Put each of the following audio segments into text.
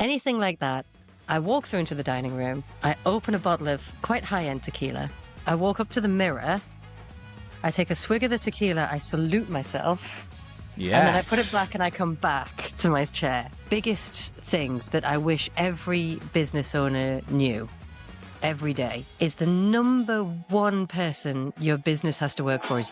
anything like that. I walk through into the dining room. I open a bottle of quite high-end tequila. I walk up to the mirror. I take a swig of the tequila. I salute myself. Yes. And then I put it back and I come back to my chair. Biggest things that I wish every business owner knew every day is the number one person your business has to work for is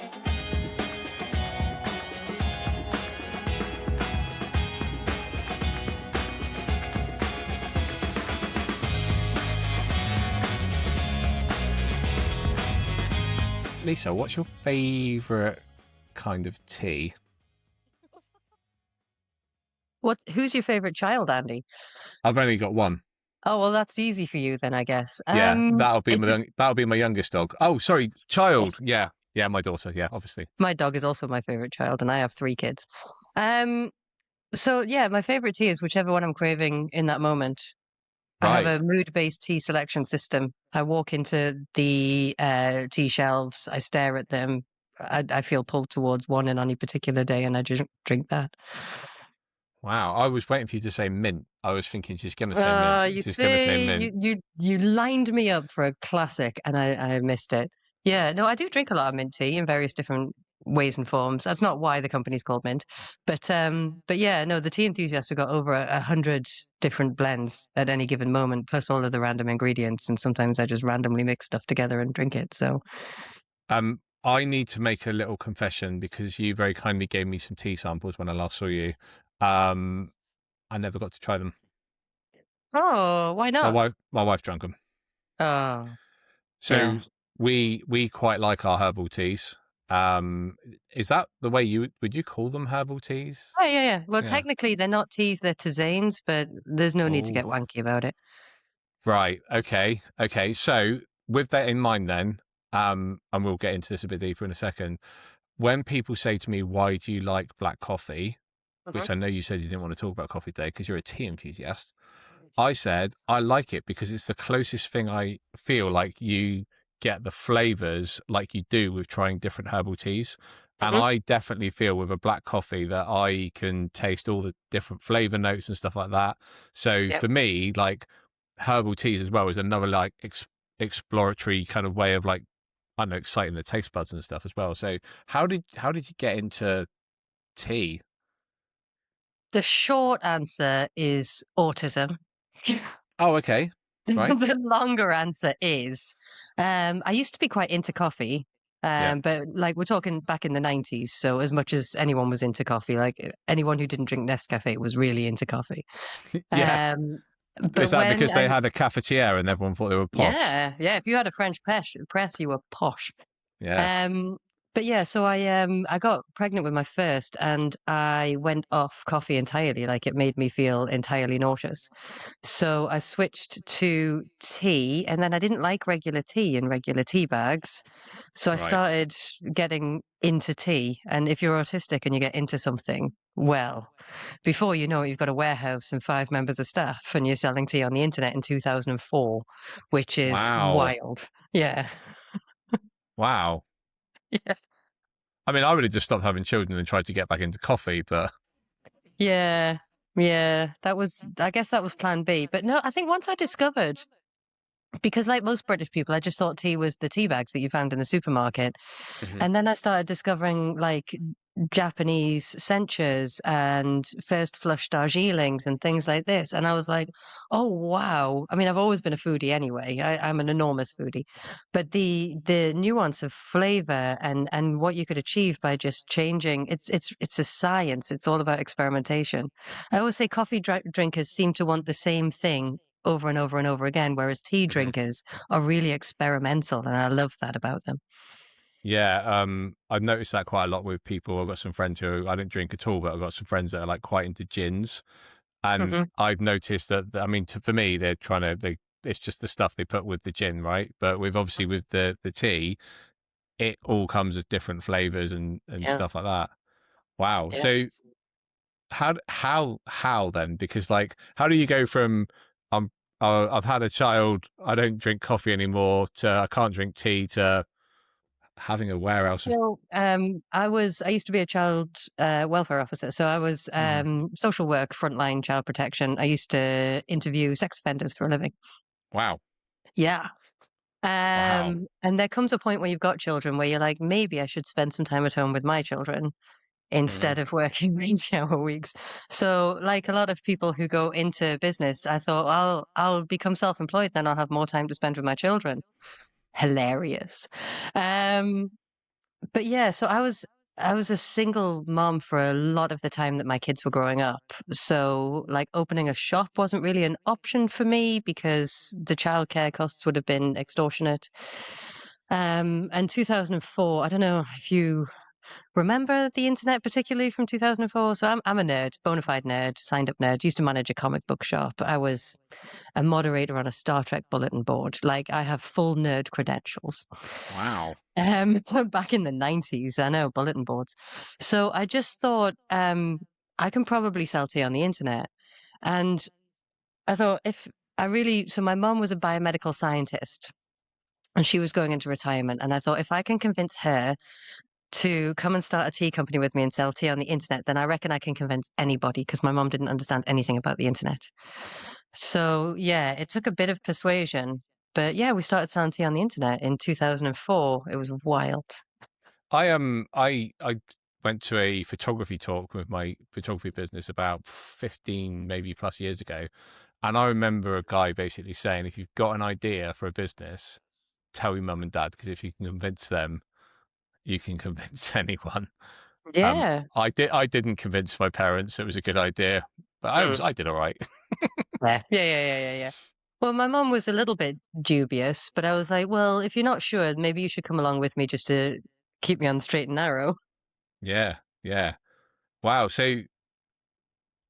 Lisa, what's your favourite kind of tea? Who's your favorite child, Andy? I've only got one. Oh, well, that's easy for you then, I guess. Yeah, that'll be my youngest dog. Oh, sorry, child. Yeah, my daughter. Yeah, obviously. My dog is also my favorite child, and I have 3 kids. So yeah, my favorite tea is whichever one I'm craving in that moment. I have a mood-based tea selection system. I walk into the tea shelves, I stare at them, I feel pulled towards one in any particular day, and I just drink that. Wow, I was waiting for you to say mint. I was thinking she's going to say mint. You She's going to say mint. you lined me up for a classic, and I missed it. Yeah, no, I do drink a lot of mint tea in various different ways and forms. That's not why the company's called Mint, but yeah, no, the tea enthusiasts have got over 100 different blends at any given moment, plus all of the random ingredients, and sometimes I just randomly mix stuff together and drink it. So, I need to make a little confession because you very kindly gave me some tea samples when I last saw you. I never got to try them. Oh, why not? My wife drank them. Oh, so yeah. we quite like our herbal teas. Is that the way would you call them herbal teas? Oh, yeah. Well, technically they're not teas, they're tisanes, but there's no need to get wanky about it. Right. Okay. So with that in mind then, and we'll get into this a bit deeper in a second, when people say to me, why do you like black coffee? Which I know you said you didn't want to talk about coffee today because you're a tea enthusiast. I said, I like it because it's the closest thing I feel like you get the flavors like you do with trying different herbal teas. And I definitely feel with a black coffee that I can taste all the different flavor notes and stuff like that. So for me, like herbal teas as well is another like exploratory kind of way of like, I don't know, exciting the taste buds and stuff as well. So how did you get into tea? The short answer is autism. Oh, okay. Right. The longer answer is, I used to be quite into coffee, but like we're talking back in the 90s. So as much as anyone was into coffee, like anyone who didn't drink Nescafe was really into coffee. Yeah. But is that because they had a cafetiere and everyone thought they were posh? Yeah. If you had a French press, you were posh. Yeah. But yeah, so I got pregnant with my first, and I went off coffee entirely. Like it made me feel entirely nauseous. So I switched to tea, and then I didn't like regular tea and regular tea bags. So I started getting into tea. And if you're autistic and you get into something, well, before you know it, you've got a warehouse and 5 members of staff, and you're selling tea on the internet in 2004, which is wild. Yeah. Wow. Yeah. I mean, I would have just stopped having children and tried to get back into coffee, but Yeah. I guess that was plan B. But no, I think once I discovered, because like most British people, I just thought tea was the tea bags that you found in the supermarket. And then I started discovering like Japanese senchas and first flush Darjeelings and things like this. And I was like, oh, wow. I mean, I've always been a foodie anyway. I'm an enormous foodie. But the nuance of flavor and what you could achieve by just changing, it's a science. It's all about experimentation. I always say coffee drinkers seem to want the same thing over and over and over again, whereas tea drinkers are really experimental. And I love that about them. Yeah, I've noticed that quite a lot with people. I've got some friends who I don't drink at all, but I've got some friends that are like quite into gins, and I've noticed that. I mean, for me, they're trying to. It's just the stuff they put with the gin, right? But with obviously with the tea, it all comes with different flavors and stuff like that. Wow. Yeah. So how then? Because like, how do you go from I've had a child, I don't drink coffee anymore, to I can't drink tea, to Having a warehouse of. So, I used to be a child welfare officer. So I was Mhm. social work, frontline child protection. I used to interview sex offenders for a living. Wow. Yeah. Wow. And there comes a point where you've got children where you're like, maybe I should spend some time at home with my children Mhm. instead of working 80-hour weeks. So, like a lot of people who go into business, I thought I'll become self-employed, then I'll have more time to spend with my children. Hilarious. Um, but yeah, so I was a single mom for a lot of the time that my kids were growing up. So, like, opening a shop wasn't really an option for me because the childcare costs would have been extortionate. And 2004, I don't know if you remember the internet, particularly from 2004. So I'm a nerd, bona fide nerd, signed up nerd. Used to manage a comic book shop. I was a moderator on a Star Trek bulletin board. Like, I have full nerd credentials. Wow. Back in the 90s, I know, bulletin boards. So I just thought, I can probably sell tea on the internet. And I thought if I really, so my mom was a biomedical scientist and she was going into retirement. And I thought if I can convince her to come and start a tea company with me and sell tea on the internet, then I reckon I can convince anybody because my mom didn't understand anything about the internet. So yeah, it took a bit of persuasion. But yeah, we started selling tea on the internet in 2004. It was wild. I went to a photography talk with my photography business about 15 maybe plus years ago, and I remember a guy basically saying, if you've got an idea for a business, tell your mum and dad, because if you can convince them, you can convince anyone. Um, Yeah. I didn't convince my parents it was a good idea, but Mm. I did all right. Yeah. Well, my mom was a little bit dubious, but I was like, well, if you're not sure, maybe you should come along with me just to keep me on the straight and narrow. Yeah, yeah. Wow. So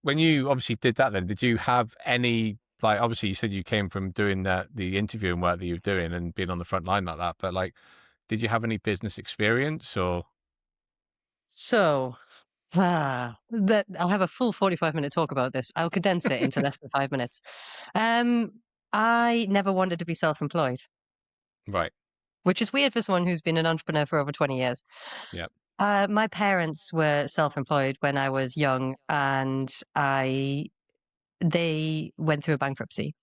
when you obviously did that, then did you have any, like, obviously you said you came from doing the interviewing work that you were doing and being on the front line like that, but like, did you have any business experience or? So, that I'll have a full 45-minute talk about this. I'll condense it into less than 5 minutes. Um, I never wanted to be self-employed, Right. which is weird for someone who's been an entrepreneur for over 20 years. Yeah. My parents were self-employed when I was young, and they went through a bankruptcy.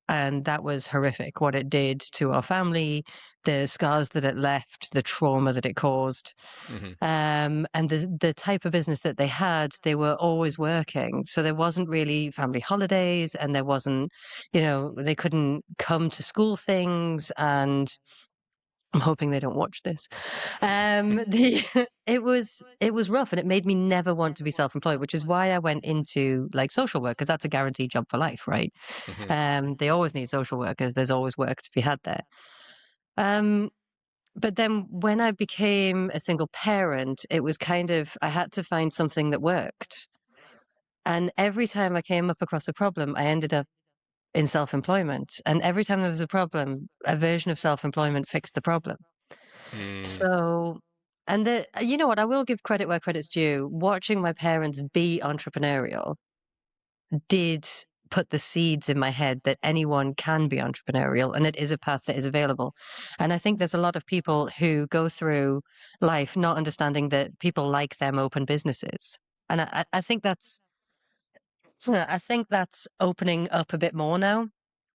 And that was horrific, what it did to our family, the scars that it left, the trauma that it caused. Hmm. And the type of business that they had, they were always working. So there wasn't really family holidays, and there wasn't, they couldn't come to school things. And I'm hoping they don't watch this. The it was rough, and it made me never want to be self-employed, which is why I went into like social work because that's a guaranteed job for life, right? Hmm. They always need social workers. There's always work to be had there. Um, but then when I became a single parent, it was kind of I had to find something that worked. And every time I came up across a problem, I ended up in self-employment. And every time there was a problem, a version of self-employment fixed the problem. Mm. So, and you know what? I will give credit where credit's due. Watching my parents be entrepreneurial did put the seeds in my head that anyone can be entrepreneurial and it is a path that is available. And I think there's a lot of people who go through life not understanding that people like them open businesses. And I think that's opening up a bit more now.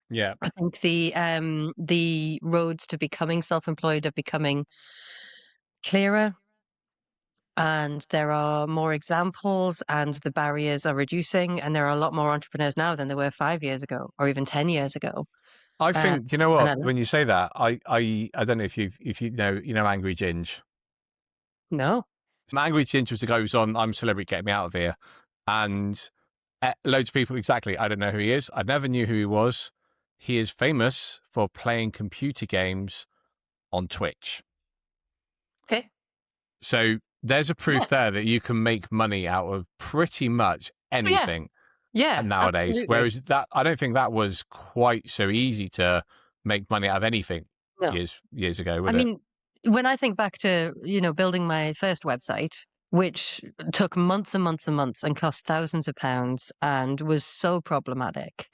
Yeah. I think the roads to becoming self-employed are becoming clearer, and there are more examples, and the barriers are reducing, and there are a lot more entrepreneurs now than there were 5 years ago or even 10 years ago. I Uh, think, you know and what, I love when you it. say that, I don't know if you know Angry Ginge. No. Angry Ginge was the guy who's on I'm Celebrity, Get Me Out of Here. And loads of people, exactly. I don't know who he is. I never knew who he was. He is famous for playing computer games on Twitch. Okay. So there's a Yeah. proof there that you can make money out of pretty much Oh, yeah. anything Yeah. nowadays. Absolutely. Whereas that, I don't think that was quite so easy to make money out of anything No. years ago, I would it? mean, when I think back to, building my first website, which took months and months and months and cost thousands of pounds and was so problematic.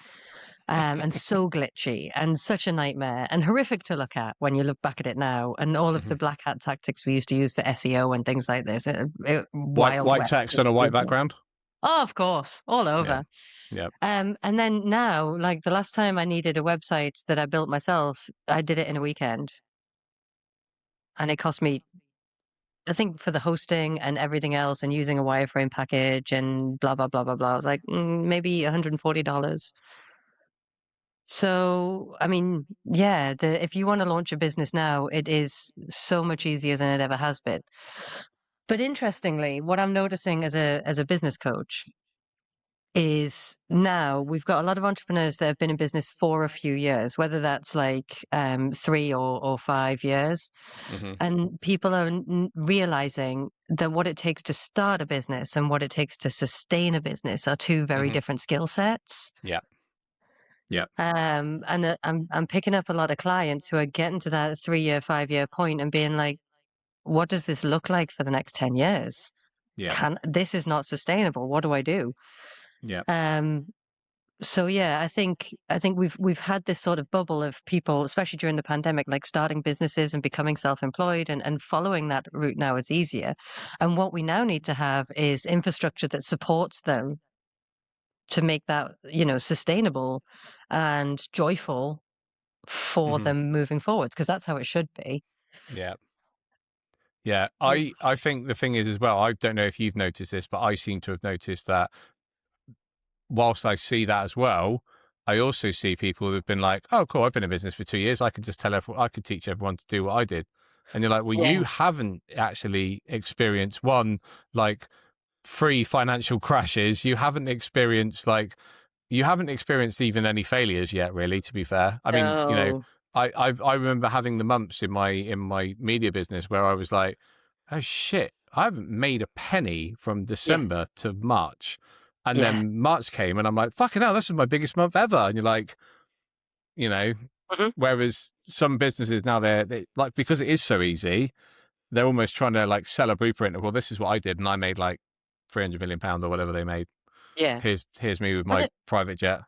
and so glitchy and such a nightmare and horrific to look at when you look back at it now. And all of the black hat tactics we used to use for SEO and things like this, Wild White West. text on a white background. Oh, of course, all Yeah. over. Yeah. And then now, like the last time I needed a website that I built myself, I did it in a weekend, and it cost me, I think, for the hosting and everything else, and using a wireframe package and blah blah blah blah blah. I was like, maybe $140. So, I mean, yeah, if you want to launch a business now, it is so much easier than it ever has been. But interestingly, what I'm noticing as a business coach is now we've got a lot of entrepreneurs that have been in business for a few years, whether that's like 3 or 5 years. Hmm. And people are realizing that what it takes to start a business and what it takes to sustain a business are two very Hmm. different skill sets. Yeah. Yeah. And I'm picking up a lot of clients who are getting to that 3 year, 5 year point and being like, what does this look like for the next 10 years? Yeah. This is not sustainable. What do I do? Yeah. Um, so yeah, I think we've had this sort of bubble of people, especially during the pandemic, like starting businesses and becoming self-employed and following that route now is easier. And what we now need to have is infrastructure that supports them to make that, sustainable and joyful for Hmm. them moving forwards, because that's how it should be. Yeah. Yeah. Mm. I think the thing is as well, I don't know if you've noticed this, but I seem to have noticed that whilst I see that as well, I also see people who've been like, oh, cool, I've been in business for 2 years. I could just tell everyone, I could teach everyone to do what I did. And you're like, well, Yeah. you haven't actually experienced one, like 3 financial crashes. You haven't experienced even any failures yet, really, to be fair. I mean, No. I remember having the months in my media business where I was like, oh shit, I haven't made a penny from Yeah. December to March. And Yeah. then March came and I'm like, fucking hell, this is my biggest month ever. And you're like, you know, Mhm. whereas some businesses now they like, because it is so easy, they're almost trying to like sell a blueprint of, well, this is what I did. And I made like £300 million or whatever they made. Yeah. Here's me with And my private jet.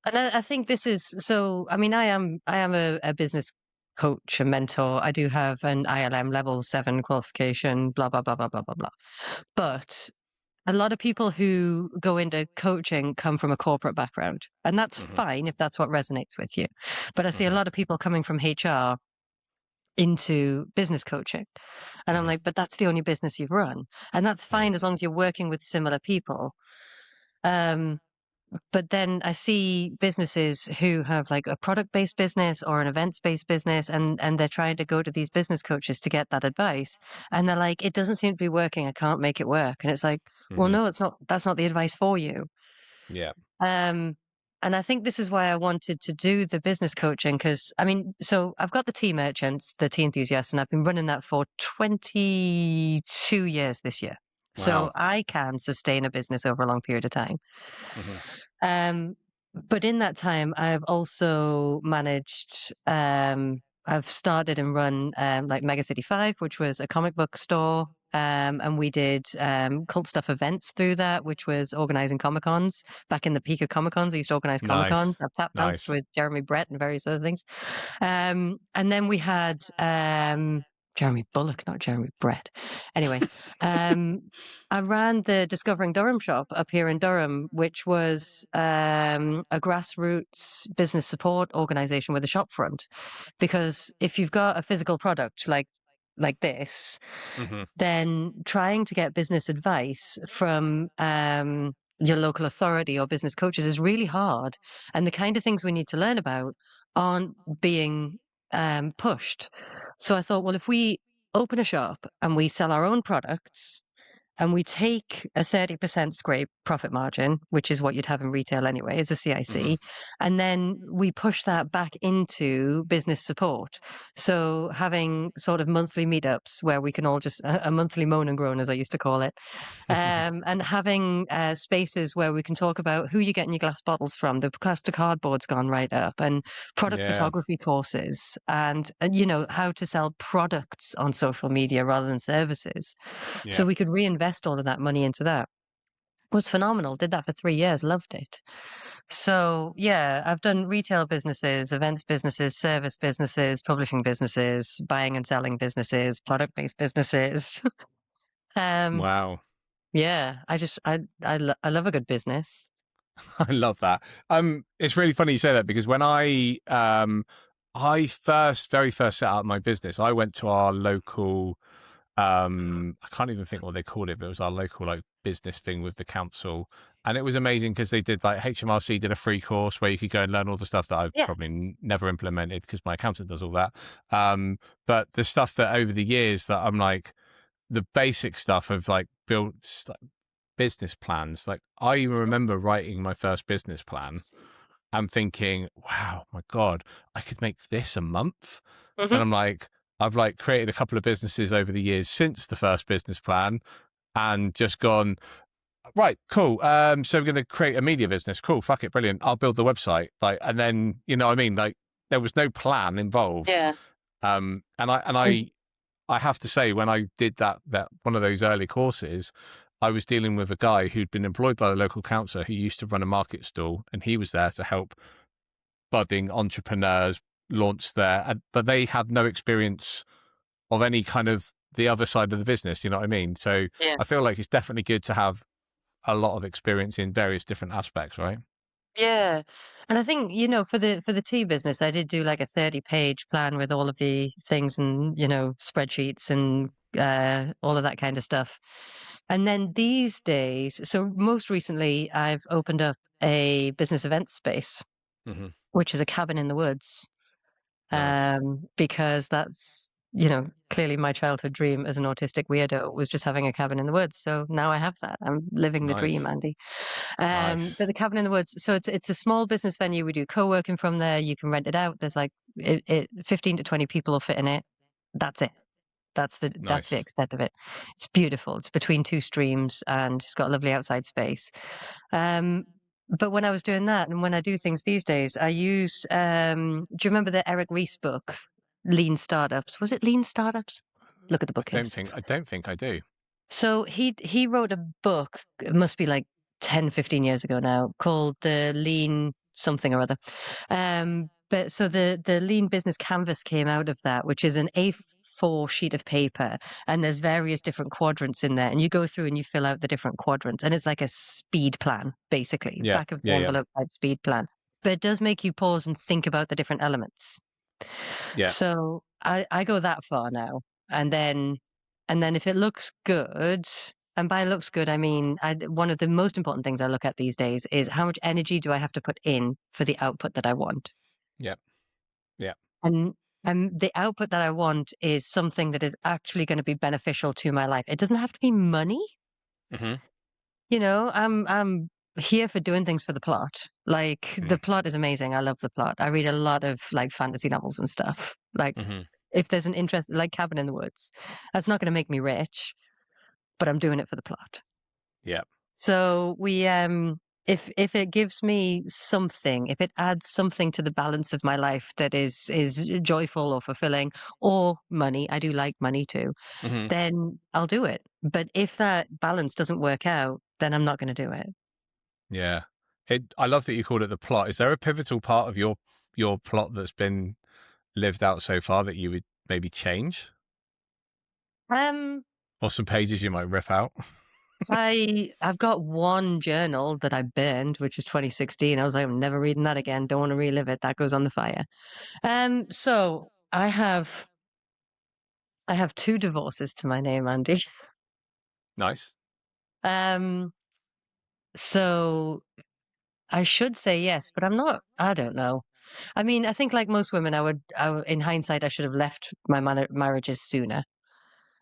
I think this is so. I mean, I am a business coach, a mentor. I do have an ILM level 7 qualification. Blah blah blah blah blah blah blah. But a lot of people who go into coaching come from a corporate background, and that's Hmm. fine if that's what resonates with you. But I see a Hmm. lot of people coming from HR into business coaching, and I'm Hmm. like, but that's the only business you've run, and that's Mm. fine as long as you're working with similar people. Um, But then I see businesses who have like a product-based business or an events-based business, and they're trying to go to these business coaches to get that advice. And they're like, it doesn't seem to be working. I can't make it work. And it's like, well, Hmm. no, it's not. That's not the advice for you. Yeah. Um, and I think this is why I wanted to do the business coaching, because I mean, so I've got the tea merchants, the tea enthusiasts, and I've been running that for 22 years this year. So Wow. I can sustain a business over a long period of time. Hmm. Um, but in that time, I've also managed, I've started and run like Mega City 5, which was a comic book store. And we did cult stuff events through that, which was organizing Comic Cons. Back in the peak of Comic Cons, I used to organize Comic Cons. Nice. I've tap danced Nice. with Jeremy Brett and various other things. And then we had Jeremy Bullock, not Jeremy Brett. Anyway, um, I ran the Discovering Durham shop up here in Durham, which was a grassroots business support organization with a shop front. Because if you've got a physical product like this, Hmm. then trying to get business advice from your local authority or business coaches is really hard. And the kind of things we need to learn about aren't being pushed. So I thought, well, if we open a shop and we sell our own products, and we take a 30% scrape profit margin, which is what you'd have in retail anyway, as a Hmm. CIC, and then we push that back into business support. So having sort of monthly meetups where we can all just a monthly moan and groan, as I used to call it, and having spaces where we can talk about who you're getting your glass bottles from. The cost of cardboard's gone right up, and product Yeah. photography courses, and how to sell products on social media rather than services. Yeah. So we could reinvest all of that money into that. Was phenomenal. Did that for 3 years, loved it. So, yeah, I've done retail businesses, events businesses, service businesses, publishing businesses, buying and selling businesses, product-based businesses. Um, Wow. yeah, I love a good business. I love that. It's really funny you say that because when I very first set up my business, I went to our local, I can't even think what they called it, but it was our local like business thing with the council. And it was amazing because they did like HMRC did a free course where you could go and learn all the stuff that I've Yeah. probably never implemented because my accountant does all that. But the stuff that over the years that I'm like, the basic stuff of like business plans. Like I even remember writing my first business plan and thinking, wow, my God, I could make this a month. And Mhm. I'm like, I've like created a couple of businesses over the years since the first business plan and just gone, right, cool. So we're going to create a media business. Cool. Fuck it. Brilliant. I'll build the website. Like, and then, you know what I mean? Like there was no plan involved. Yeah. And I have to say, when I did that one of those early courses, I was dealing with a guy who'd been employed by the local council who used to run a market stall, and he was there to help budding entrepreneurs launch but they had no experience of any kind of the other side of the business. You know what I mean? So Yeah. I feel like it's definitely good to have a lot of experience in various different aspects, right? Yeah. And I think, for the tea business, I did do like a 30-page plan with all of the things and, spreadsheets and all of that kind of stuff. And then these days, so most recently, I've opened up a business event space, Mm-hmm. which is a cabin in the woods. Nice, Because that's, clearly my childhood dream as an autistic weirdo was just having a cabin in the woods. So now I have that. I'm living the dream, nice, Andy. But nice. the cabin in the woods, so it's a small business venue. We do co-working from there. You can rent it out. There's like 15 to 20 people will fit in it. That's it. That's the Nice. extent of it. It's beautiful. It's between two streams and it's got a lovely outside space. Um, but when I was doing that and when I do things these days, I use do you remember the Eric Ries book, Lean Startups? Was it Lean Startups? Look at the bookcase. I don't think I do. So he wrote a book, it must be like 10, 15 years ago now, called The Lean something or other. But so the Lean Business Canvas came out of that, which is an A4 sheet of paper, and there's various different quadrants in there, and you go through and you fill out the different quadrants, and it's like a speed plan, basically, Yeah, back of the yeah, yeah, envelope type speed plan. But it does make you pause and think about the different elements. yeah. So I go that far now, and then if it looks good, and by looks good, I mean one of the most important things I look at these days is how much energy do I have to put in for the output that I want, Yeah, yeah. and the output that I want is something that is actually going to be beneficial to my life. It doesn't have to be money. Mm-hmm. I'm here for doing things for the plot. Like the plot is amazing. I love the plot. I read a lot of like fantasy novels and stuff. Like Mm-hmm. if there's an interest, like Cabin in the Woods, that's not going to make me rich, but I'm doing it for the plot. Yeah. So if it gives me something, if it adds something to the balance of my life that is joyful or fulfilling or money, I do like money too, Mm-hmm. then I'll do it. But if that balance doesn't work out, then I'm not going to do it. Yeah. I love that you called it the plot. Is there a pivotal part of your plot that's been lived out so far that you would maybe change? Um, Or some pages you might rip out? I've got one journal that I burned, which was 2016. I was like, I'm never reading that again. Don't want to relive it. That goes on the fire. So I have two divorces to my name, Andy. Nice. Um, so I should say yes, but I'm not. I don't know. I mean, I think like most women, in hindsight, I should have left my marriages sooner.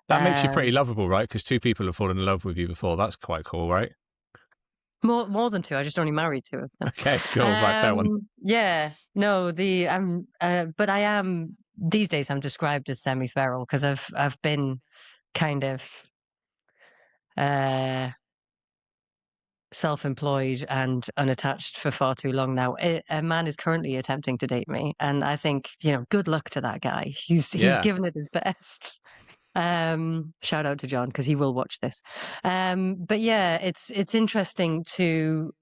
That makes you pretty Um, lovable, right? Because two people have fallen in love with you before. That's quite cool, right? more than two. I just only married two of them. Okay, cool. Right, fair one. Yeah, no, but I am these days. I'm described as semi-feral because I've been kind of uh self-employed and unattached for far too long now. A man is currently attempting to date me, and I think, good luck to that guy. He's Yeah. given it his best. Shout out to John because he will watch this. But yeah, it's interesting to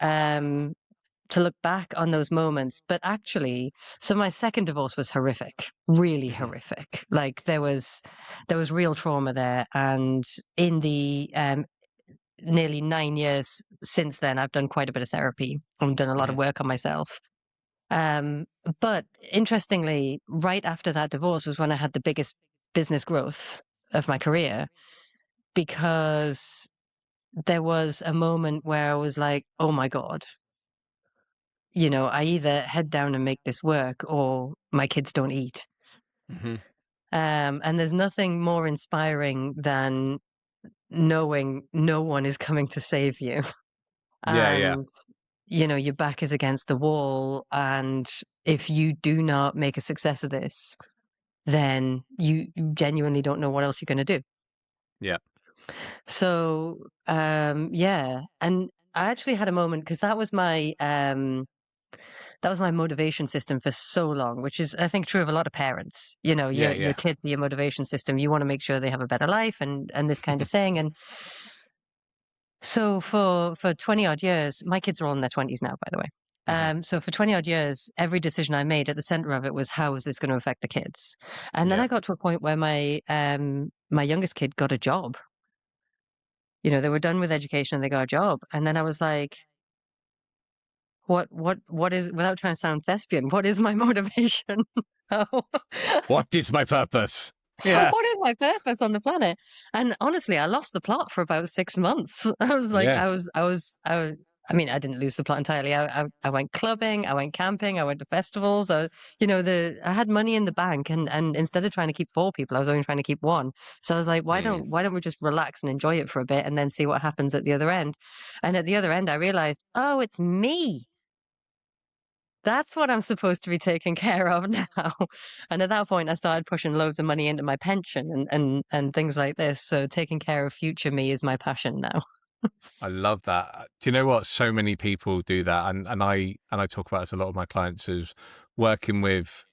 look back on those moments. But actually, so my second divorce was horrific, really Hmm. horrific. Like there was real trauma there, and in the nearly 9 years since then, I've done quite a bit of therapy. I've done a lot of Hmm. work on myself. Um, but interestingly, right after that divorce was when I had the biggest business growth of my career because there was a moment where I was like, oh my God, I either head down and make this work or my kids don't eat. Hmm. And there's nothing more inspiring than knowing no one is coming to save you. Yeah, yeah, And, your back is against the wall. And if you do not make a success of this, then you genuinely don't know what else you're going to do. yeah. So, yeah. And I actually had a moment because that was my motivation system for so long, which is, I think, true of a lot of parents. Yeah, Your yeah. kids are your motivation system. You want to make sure they have a better life and this kind of thing. And so for 20 odd years, my kids are all in their 20s now, by the way. Hmm. So for 20 odd years, every decision I made at the center of it was how is this going to affect the kids? And then Yeah. I got to a point where my youngest kid got a job. They were done with education and they got a job. And then I was like, what is, without trying to sound thespian, what is my motivation? Oh. What is my purpose? Yeah, What is my purpose on the planet? And honestly, I lost the plot for about 6 months. I was like, yeah, I mean, I didn't lose the plot entirely. I went clubbing, I went camping, I went to festivals. I had money in the bank, and instead of trying to keep four people, I was only trying to keep one. So I was like, mm, why don't we just relax and enjoy it for a bit, and then see what happens at the other end? And at the other end, I realized, oh, it's me. That's what I'm supposed to be taking care of now. And at that point, I started pushing loads of money into my pension and things like this. So taking care of future me is my passion now. I love that. Do you know what? So many people do that, and I talk about this a lot with my clients. Is working with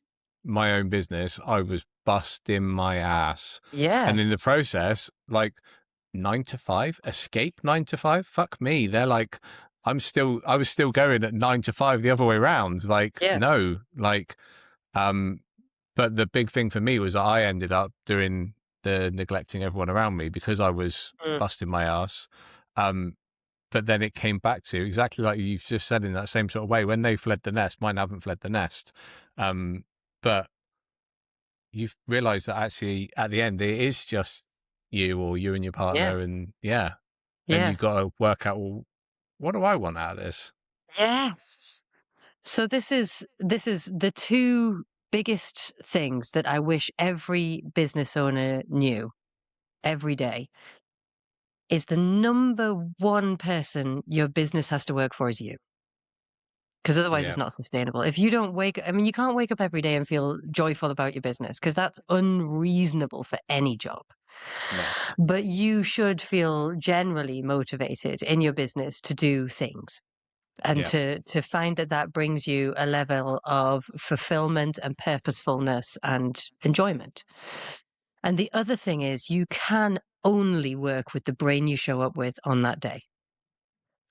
my own business, I was busting my ass, Yeah, and in the process, like 9 to 5, escape 9 to 5. Fuck me. They're like, I was still going at 9 to 5 the other way around. Like, yeah, no, like, um, but the big thing for me was I ended up doing the neglecting everyone around me because I was mm, busting my ass. Um, but then it came back to exactly like you've just said in that same sort of way. When they fled the nest, mine haven't fled the nest. Um, but you've realized that actually at the end, it is just you or you and your yeah, partner. And yeah, then yeah. you've got to work out, well, what do I want out of this? Yes. So this is the two biggest things that I wish every business owner knew every day is the number one person your business has to work for is you. Because otherwise Yeah, it's not sustainable. If you don't I mean, you can't wake up every day and feel joyful about your business because that's unreasonable for any job. no, But you should feel generally motivated in your business to do things and yeah. to find that that brings you a level of fulfillment and purposefulness and enjoyment. And the other thing is you can only work with the brain you show up with on that day.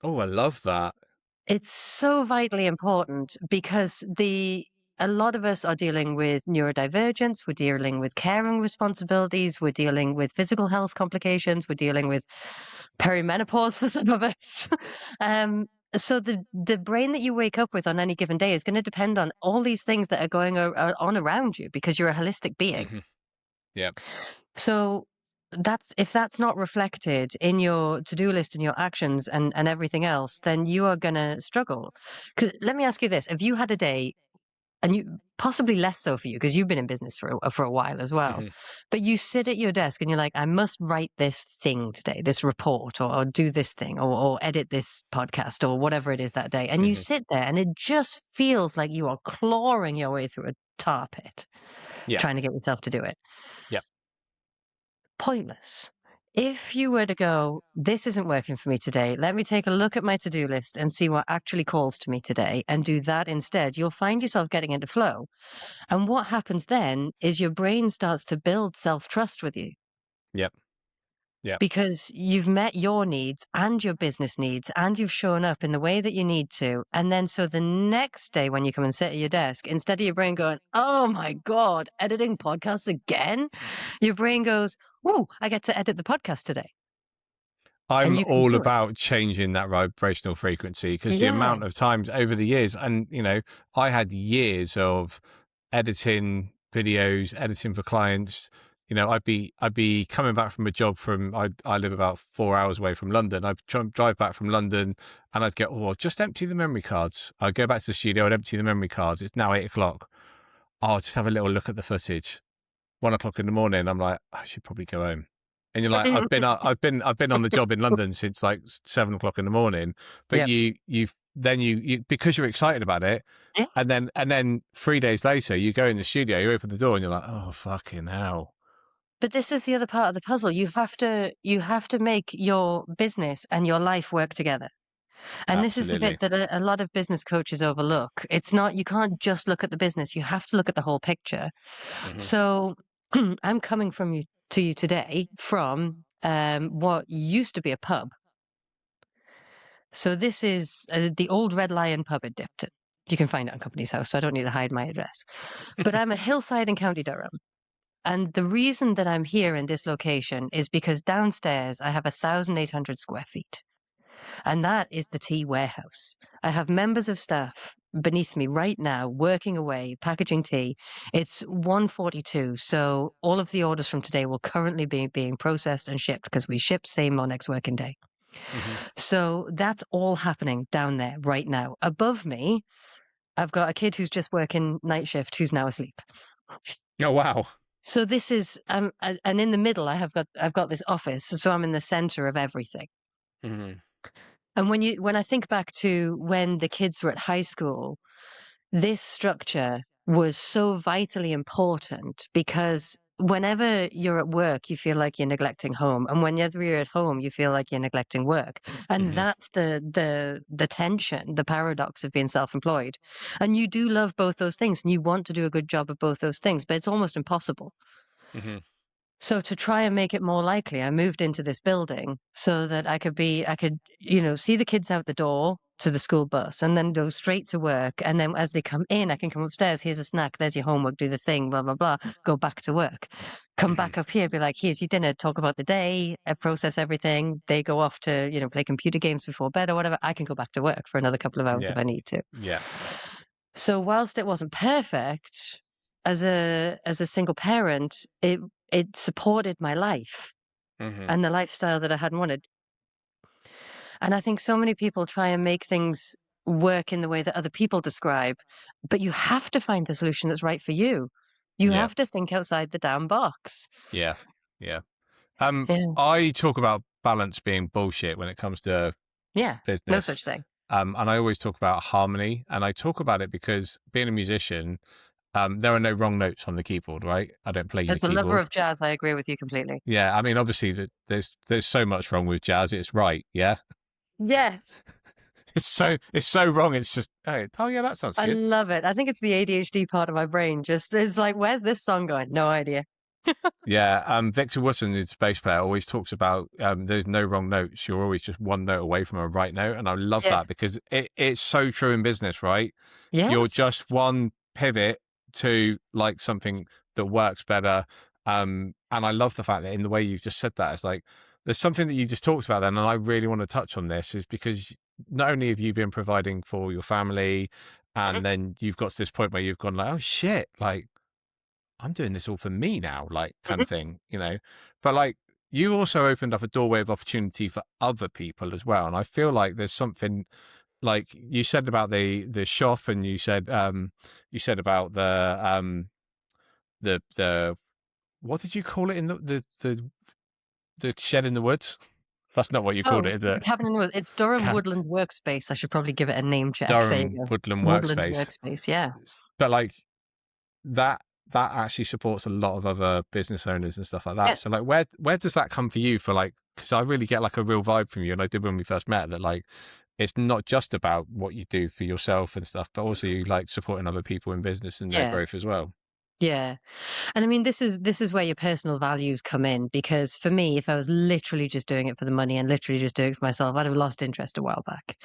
Oh, I love that. It's so vitally important because a lot of us are dealing with neurodivergence, we're dealing with caring responsibilities, we're dealing with physical health complications, we're dealing with perimenopause for some of us. So the brain that you wake up with on any given day is going to depend on all these things that are going on around you because you're a holistic being. Hmm. Yeah. So that's if that's not reflected in your to-do list and your actions and everything else, then you are gonna struggle. Because let me ask you this: if you had a day, and you possibly less so for you because you've been in business for a while as well, Hmm. but you sit at your desk and you're like, I must write this thing today, this report, or do this thing, or edit this podcast, or whatever it is that day, and you Hmm. sit there and it just feels like you are clawing your way through a tar pit Yeah. trying to get yourself to do it. Yeah. Pointless. If you were to go, this isn't working for me today, let me take a look at my to do list and see what actually calls to me today and do that instead, you'll find yourself getting into flow. And what happens then is your brain starts to build self trust with you. Yep. Yep. because you've met your needs and your business needs, and you've shown up in the way that you need to. And then, so the next day when you come and sit at your desk, instead of your brain going, "Oh my God, editing podcasts again?" Your brain goes, "Oh, I get to edit the podcast today." And I'm you can all do it. about changing that vibrational frequency, because the Yeah. amount of times over the years, and I had years of editing videos, editing for clients. I'd be coming back from a job I live about 4 hours away from London. I'd drive back from London, and I'd get, oh, just empty the memory cards. I'd go back to the studio and empty the memory cards. It's now 8 o'clock. Oh, just have a little look at the footage. 1 o'clock in the morning, I'm like, I should probably go home. And you're like, I've been on the job in London since like 7 o'clock in the morning. But Yep. you because you're excited about it, Yeah. and then 3 days later, you go in the studio, you open the door, and you're like, oh fucking hell. But this is the other part of the puzzle. You have to make your business and your life work together. And this is the bit Absolutely. that a lot of business coaches overlook. It's not, you can't just look at the business. You have to look at the whole picture. Hmm. So I'm coming to you today from what used to be a pub. So this is the old Red Lion pub in Dipton. You can find it on Company's House, so I don't need to hide my address. But I'm at Hillside in County Durham. And the reason that I'm here in this location is because downstairs I have 1,800 square feet. And that is the tea warehouse. I have members of staff beneath me right now working away, packaging tea. It's 1:42, so all of the orders from today will currently be being processed and shipped because we ship same or next working day. Hmm. So that's all happening down there right now. Above me, I've got a kid who's just working night shift who's now asleep. Oh wow. So this is and in the middle I've got this office, so I'm in the center of everything. Hmm. And when I think back to when the kids were at high school, this structure was so vitally important because whenever you're at work, you feel like you're neglecting home, and whenever you're at home, you feel like you're neglecting work. And Hmm. that's the tension, the paradox of being self-employed. And you do love both those things, and you want to do a good job of both those things, but it's almost impossible. Hmm. So to try and make it more likely, I moved into this building so that I could see the kids out the door to the school bus and then go straight to work. And then as they come in, I can come upstairs. Here's a snack. There's your homework. Do the thing, blah, blah, blah. Go back to work. Come Hmm. back up here, be like, here's your dinner. Talk about the day, process everything. They go off to, play computer games before bed or whatever. I can go back to work for another couple of hours Yeah. if I need to. Yeah. So whilst it wasn't perfect, as a single parent, it supported my life Hmm. and the lifestyle that I had wanted. And I think so many people try and make things work in the way that other people describe, but you have to find the solution that's right for you. You Yeah. have to think outside the damn box. Yeah. Yeah. Yeah. I talk about balance being bullshit when it comes to Yeah. No business. such thing. And I always talk about harmony, and I talk about it because being a musician, there are no wrong notes on the keyboard, right? I don't play the As a lover keyboard. of jazz, I agree with you completely. Yeah, I mean, obviously, there's so much wrong with jazz. It's right, yeah. Yes. It's so wrong. It's just, oh yeah, that sounds I good. love it. I think it's the ADHD part of my brain. Just is like, where's this song going? No idea. Yeah, Victor Wooten, who's bass player, always talks about there's no wrong notes. You're always just one note away from a right note, and I love Yeah. that because it's so true in business, right? You're Yes. just one pivot to like something that works better. And I love the fact that in the way you've just said that, it's like there's something that you just talked about then, and I really want to touch on this is because not only have you been providing for your family, Mhm. and then you've got to this point where you've gone like, oh shit, like I'm doing this all for me now, like kind Mhm. of thing. But like you also opened up a doorway of opportunity for other people as well. And I feel like there's something like you said about the shop, and you said about the what did you call it in the shed in the woods? That's not what you called Oh, it, is the it? cabin in the woods. It's Durham Ca- Woodland Workspace. I should probably give it a name check. There you Durham go. Woodland Woodland Workspace. Workspace. Yeah. But like that that actually supports a lot of other business owners and stuff like Yeah. that. So like where does that come for you for like, because I really get like a real vibe from you, and I did when we first met, that like it's not just about what you do for yourself and stuff, but also you like supporting other people in business and their Yeah. growth as well. Yeah. And I mean, this is where your personal values come in, because for me, if I was literally just doing it for the money and literally just doing it for myself, I'd have lost interest a while back.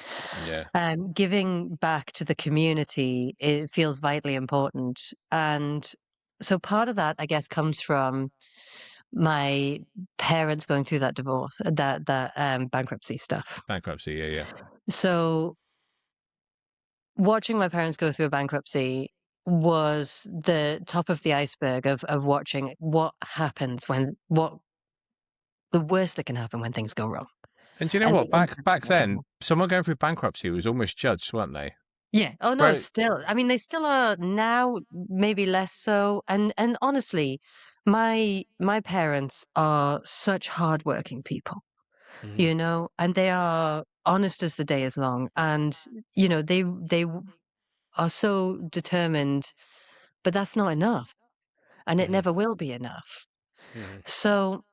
Yeah. Giving back to the community, it feels vitally important. And so part of that, I guess, comes from my parents going through that divorce, that bankruptcy stuff. Bankruptcy. Yeah. Yeah. So watching my parents go through a bankruptcy was the top of the iceberg of watching what happens when what the worst that can happen when things go wrong, And do you know and the what? impact Back that can then, have. someone going through bankruptcy was almost judged, weren't they? Yeah. Oh no, Right. still. I mean, they still are now, maybe less so. And honestly, my parents are such hardworking people, Mm-hmm. and they are honest as the day is long, and they are so determined, but that's not enough, and it Mm-hmm. never will be enough. Mm-hmm. So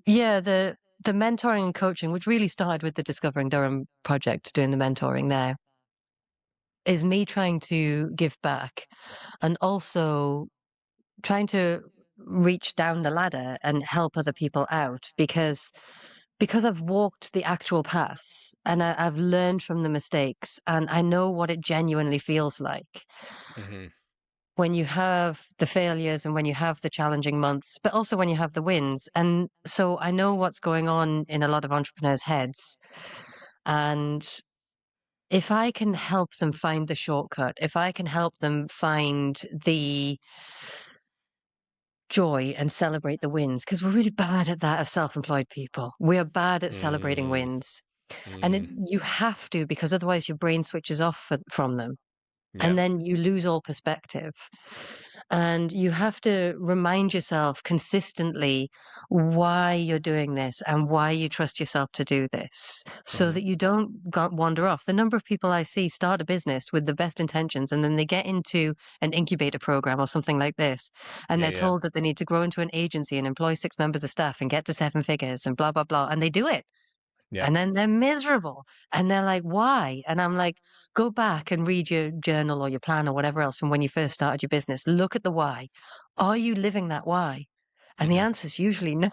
yeah, the mentoring and coaching, which really started with the Discovering Durham project, doing the mentoring there, is me trying to give back and also trying to reach down the ladder and help other people out, because I've walked the actual paths, and I've learned from the mistakes, and I know what it genuinely feels like Mm-hmm. when you have the failures and when you have the challenging months, but also when you have the wins. And so I know what's going on in a lot of entrepreneurs' heads. And if I can help them find the shortcut, if I can help them find the joy and celebrate the wins, because we're really bad at that as self-employed people. We are bad at celebrating Mm-hmm. wins. And Mm-hmm. you have to, because otherwise your brain switches off from them. Yeah. And then you lose all perspective. And you have to remind yourself consistently why you're doing this and why you trust yourself to do this, so Mm-hmm. that you don't wander off. The number of people I see start a business with the best intentions, and then they get into an incubator program or something like this, and Yeah. they're Yeah. told that they need to grow into an agency and employ 6 members of staff and get to 7 figures and blah, blah, blah. And they do it. Yeah. And then they're miserable. And they're like, why? And I'm like, go back and read your journal or your plan or whatever else from when you first started your business. Look at the why. Are you living that why? And the Mm-hmm. answer is usually no.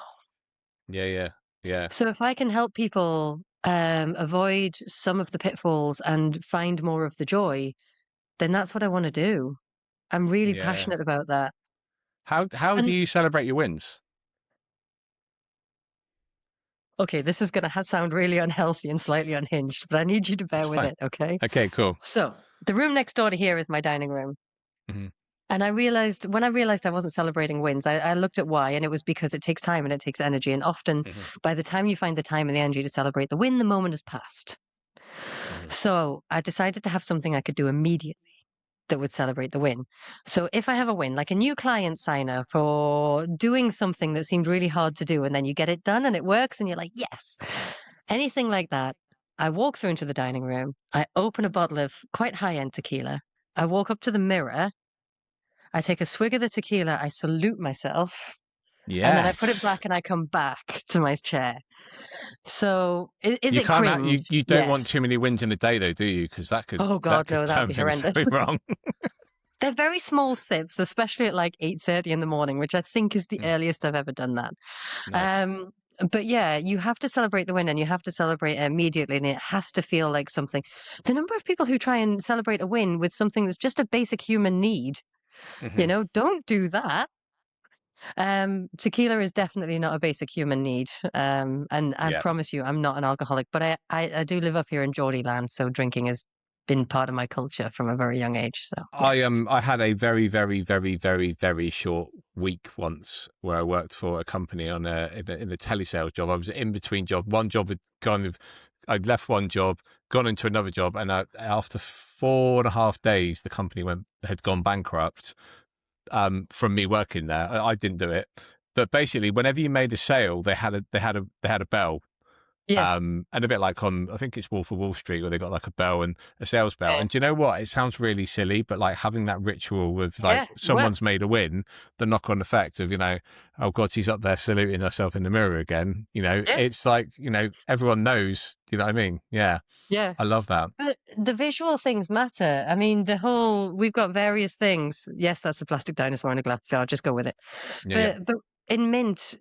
Yeah. Yeah. Yeah. So if I can help people avoid some of the pitfalls and find more of the joy, then that's what I want to do. I'm really Yeah. passionate about that. How do And you celebrate your wins? okay, this is going to sound really unhealthy and slightly unhinged, but I need you to It's bear with fine. it, okay? Okay. Cool. So the room next door to here is my dining room. Mm-hmm. And when I realized I wasn't celebrating wins, I looked at why, and it was because it takes time and it takes energy. And often, Mm-hmm. by the time you find the time and the energy to celebrate the win, the moment has passed. Mm-hmm. So I decided to have something I could do immediately that would celebrate the win. So if I have a win, like a new client sign up or doing something that seemed really hard to do, and then you get it done and it works, and you're like, yes, anything like that, I walk through into the dining room, I open a bottle of quite high end tequila, I walk up to the mirror, I take a swig of the tequila, I salute myself, and then I put it Yes. back and I come back to my chair. So is You it can't cringe? you don't want Yes. too many wins in a day though, do you? Because Oh that God, could no, that would turn be things horrendous. very wrong. They're very small sips, especially at like 8:30 in the morning, which I think is the Mm, earliest I've ever done that. nice. Um, but yeah, you have to celebrate the win and you have to celebrate it immediately, and it has to feel like something. The number of people who try and celebrate a win with something that's just a basic human need, Hmm. don't do that. Tequila is definitely not a basic human need. And I Yeah. promise you, I'm not an alcoholic, but I do live up here in Geordie land, so drinking has been part of my culture from a very young age. So yeah. I had a very, very, very, very, very short week once where I worked for a company in a telesales job. I was in between job. One job had I'd left one job, gone into another job, and after 4.5 days, the company had gone bankrupt. From me working there, I didn't do it, but basically, whenever you made a sale, they had a bell, Yeah. And a bit like on, I think it's Wolf of Wall Street, where they got like a bell and a sales bell. Yeah. And do you know what? It sounds really silly, but like having that ritual with like Yeah. someone's Works. made a win, the knock on effect of, oh God, she's up there saluting herself in the mirror again. Yeah. It's like, everyone knows, you know what I mean? Yeah. Yeah. I love that. But the visual things matter. I mean, we've got various things. Yes, that's a plastic dinosaur in a glass jar. Just go with it. Yeah. Yeah. But in Mint,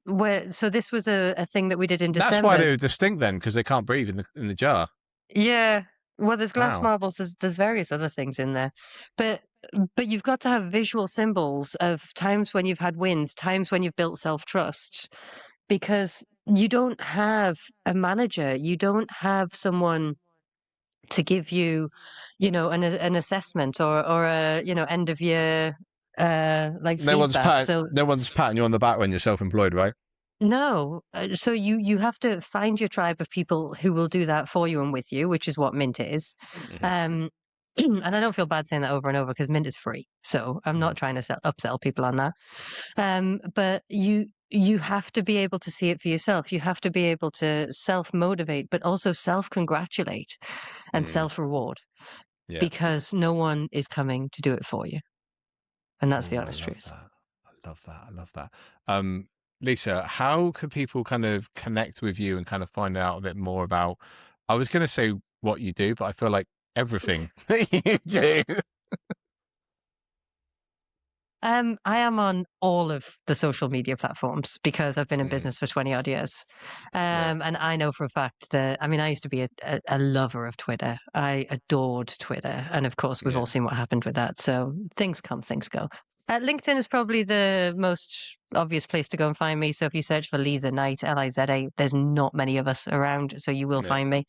so this was a thing that we did in That's why December. they were distinct then, because they can't breathe in the jar. Yeah. Well, there's glass Wow. marbles. There's various other things in there, but you've got to have visual symbols of times when you've had wins, times when you've built self trust, because you don't have a manager, you don't have someone to give you, an assessment or a end of year like feedback. So No one's patting you on the back when you're self-employed, right? no, so you have to find your tribe of people who will do that for you and with you, which is what Mint is. Mm-hmm. Um, and I don't feel bad saying that over and over because Mint is free, so I'm Mm-hmm. not trying to upsell people on that. But you have to be able to see it for yourself. You have to be able to self motivate, but also self congratulate and Mm-hmm. self reward Yeah. because no one is coming to do it for you, and that's the Oh, I honest love truth. that. I love that. I love that. Lisa, how could people kind of connect with you and kind of find out a bit more about, I was going to say what you do, but I feel like everything that you do. I am on all of the social media platforms because I've been in Mhm. business for 20 odd years. Yeah. And I know for a fact that, I mean, I used to be a lover of Twitter. I adored Twitter. And of course, we've all Yeah. seen what happened with that. So things come, things go. LinkedIn is probably the most obvious place to go and find me. So if you search for Liza Knight, Liza, there's not many of us around. So you will Yeah. find me.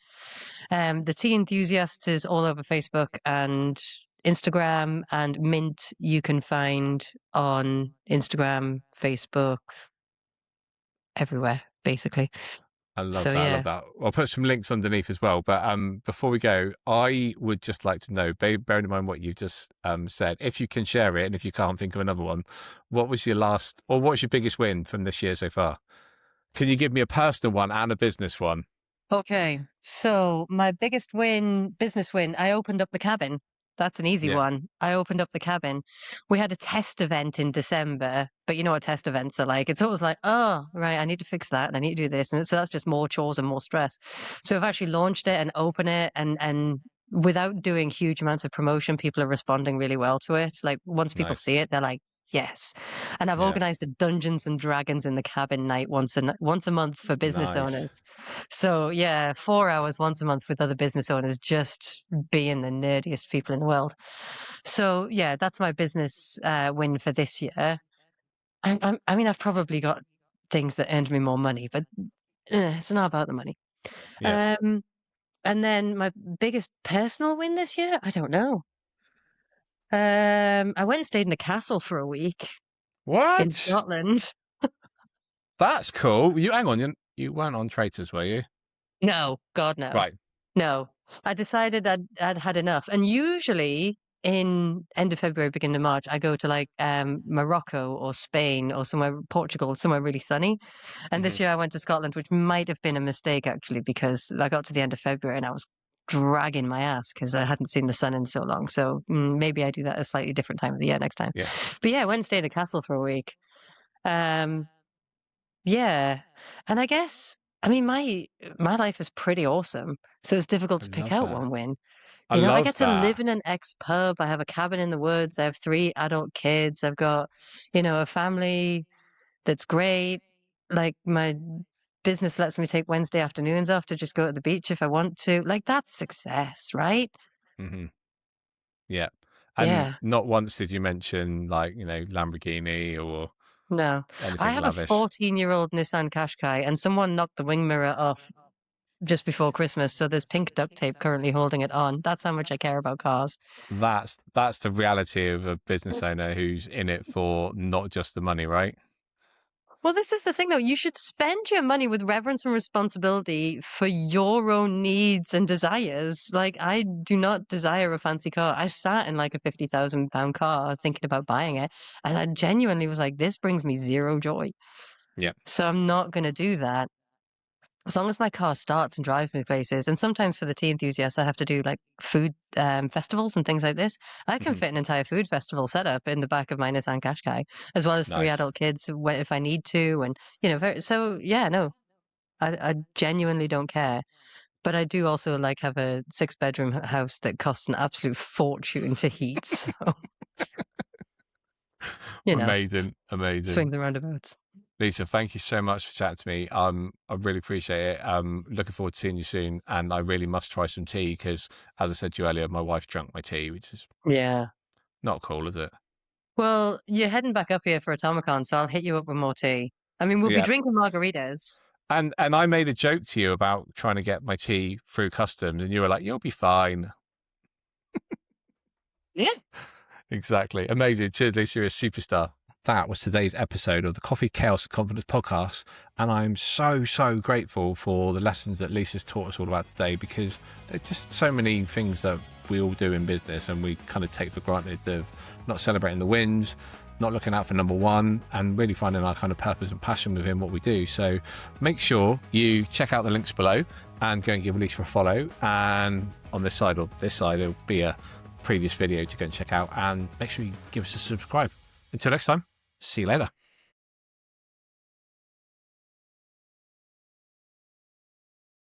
The Tea Enthusiast is all over Facebook and Instagram, and Mint you can find on Instagram, Facebook, everywhere, basically. I love So that. I love yeah. that. I'll put some links underneath as well. But before we go, I would just like to know, bearing in mind what you just said, if you can share it, and if you can't think of another one, what was your last, or what's your biggest win from this year so far? Can you give me a personal one and a business one? Okay. So my biggest business win, I opened up the cabin. That's an easy Yeah. one. I opened up the cabin. We had a test event in December, but you know what test events are like. It's always like, oh, right, I need to fix that and I need to do this. And so that's just more chores and more stress. So I've actually launched it and opened it and without doing huge amounts of promotion, people are responding really well to it. Like once people Nice. see it, they're like, yes. And I've Yeah. organized a Dungeons and Dragons in the cabin night once a month for business Nice. owners. So yeah, 4 hours once a month with other business owners, just being the nerdiest people in the world. So yeah, that's my business win for this year. I mean, I've probably got things that earned me more money, but it's not about the money. Yeah. Um, and then my biggest personal win this year, I don't know. I went and stayed in a castle for a week in What? Scotland. That's cool. You hang on. You weren't on Traitors, were you? No, God no. Right. No, I decided I'd had enough. And usually in end of February, beginning of March, I go to like Morocco or Spain or somewhere, Portugal, somewhere really sunny. And Hmm. this year I went to Scotland, which might have been a mistake actually, because I got to the end of February and I was dragging my ass because I hadn't seen the sun in so long. So maybe I do that at a slightly different time of the year next time. Yeah. But yeah, I went and stayed at a castle for a week. Um, yeah. And I guess, I mean, my life is pretty awesome. So it's difficult I to pick love out that. one win. I I love get to live that. in an ex-pub. I have a cabin in the woods. I have three adult kids. I've got, a family that's great. Like my business lets me take Wednesday afternoons off to just go to the beach if I want to. Like that's success, right? Hmm. Yeah. And Yeah. not once did you mention like, Lamborghini or No. I anything have a lavish. 14-year-old Nissan Qashqai and someone knocked the wing mirror off just before Christmas, so there's pink duct tape currently holding it on. That's how much I care about cars. That's the reality of a business owner who's in it for not just the money, right? Well, this is the thing though. You should spend your money with reverence and responsibility for your own needs and desires. Like, I do not desire a fancy car. I sat in like a £50,000 car thinking about buying it, and I genuinely was like, this brings me zero joy. Yeah. So I'm not going to do that. As long as my car starts and drives me places, and sometimes for the tea enthusiasts, I have to do like food festivals and things like this. I can Mhm. fit an entire food festival setup in the back of my Nissan Qashqai, as well as three Nice. adult kids if I need to. And so yeah, no, I genuinely don't care. But I do also like have a 6-bedroom house that costs an absolute fortune to heat. So you know, Amazing, amazing. swings and roundabouts. Lisa, thank you so much for chatting to me. I really appreciate it. Looking forward to seeing you soon. And I really must try some tea because, as I said to you earlier, my wife drank my tea, which is Yeah. not cool, is it? Well, you're heading back up here for Atomicon, so I'll hit you up with more tea. I mean, we'll be Yeah. drinking margaritas. And I made a joke to you about trying to get my tea through customs, and you were like, "You'll be fine." Yeah. Exactly. Amazing. Cheers, Lisa. You're a superstar. That was today's episode of the Coffee Chaos and Confidence podcast. And I'm so, so grateful for the lessons that Lisa's taught us all about today, because there's just so many things that we all do in business and we kind of take for granted, of not celebrating the wins, not looking out for number one, and really finding our kind of purpose and passion within what we do. So make sure you check out the links below and go and give Lisa a follow. And on this side or this side, it'll be a previous video to go and check out, and make sure you give us a subscribe. Until next time, see you later.